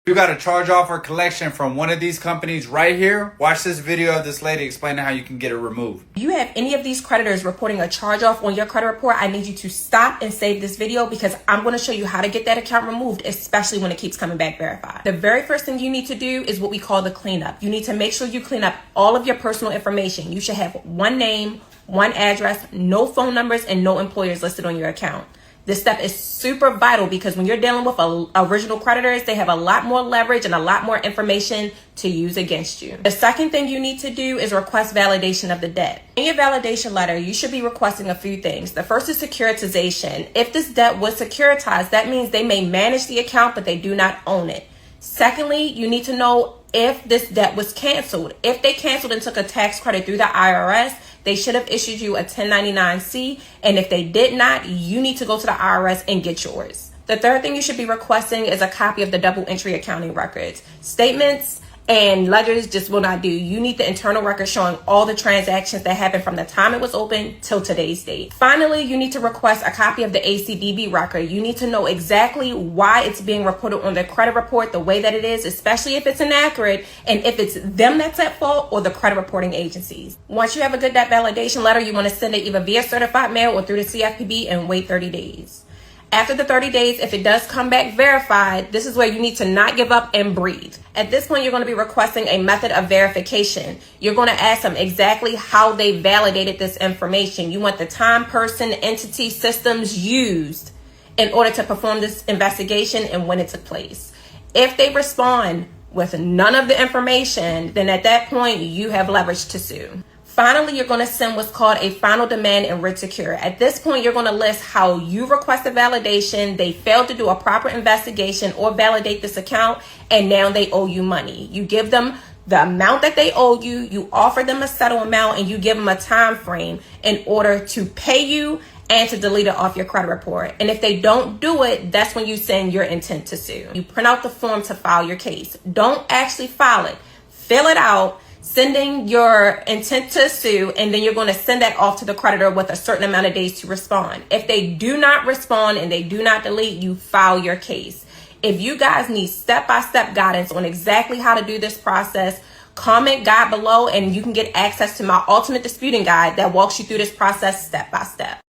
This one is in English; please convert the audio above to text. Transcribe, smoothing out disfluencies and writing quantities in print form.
You got a charge off or collection from one of these companies right here. Watch this video of this lady explaining how you can get it removed. If you have any of these creditors reporting a charge off on your credit report, I need you to stop and save this video because I'm going to show you how to get that account removed, especially when it keeps coming back verified. The very first thing you need to do is what we call the cleanup. You need to make sure you clean up all of your personal information. You should have one name, one address, no phone numbers, and no employers listed on your account. This step is super vital because when you're dealing with original creditors, they have a lot more leverage and a lot more information to use against you. The second thing you need to do is request validation of the debt. In your validation letter, you should be requesting a few things. The first is securitization. If this debt was securitized, that means they may manage the account, but they do not own it. Secondly, you need to know if this debt was canceled. If they canceled and took a tax credit through the IRS, they should have issued you a 1099-C. And if they did not, you need to go to the IRS and get yours. The third thing you should be requesting is a copy of the double entry accounting records. Statements and ledgers just will not do. You need the internal record showing all the transactions that happened from the time it was open till today's date. Finally, you need to request a copy of the ACDB record. You need to know exactly why it's being reported on the credit report the way that it is, especially if it's inaccurate and if it's them that's at fault or the credit reporting agencies. Once you have a good debt validation letter, you want to send it either via certified mail or through the CFPB and wait 30 days. After the 30 days, if it does come back verified, this is where you need to not give up and breathe. At this point, you're going to be requesting a method of verification. You're going to ask them exactly how they validated this information. You want the time, person, entity, systems used in order to perform this investigation and when it took place. If they respond with none of the information, then at that point, you have leverage to sue. Finally, you're going to send what's called a final demand and writ secure. At this point, you're going to list how you requested validation, they failed to do a proper investigation or validate this account, and now they owe you money. You give them the amount that they owe you, you offer them a settle amount, and you give them a time frame in order to pay you and to delete it off your credit report. And if they don't do it, that's when you send your intent to sue. You print out the form to file your case. Don't actually file it. Fill it out, sending your intent to sue, and then you're going to send that off to the creditor with a certain amount of days to respond. If they do not respond and they do not delete, you file your case. If you guys need step-by-step guidance on exactly how to do this process, comment guide below and you can get access to my ultimate disputing guide that walks you through this process step by step.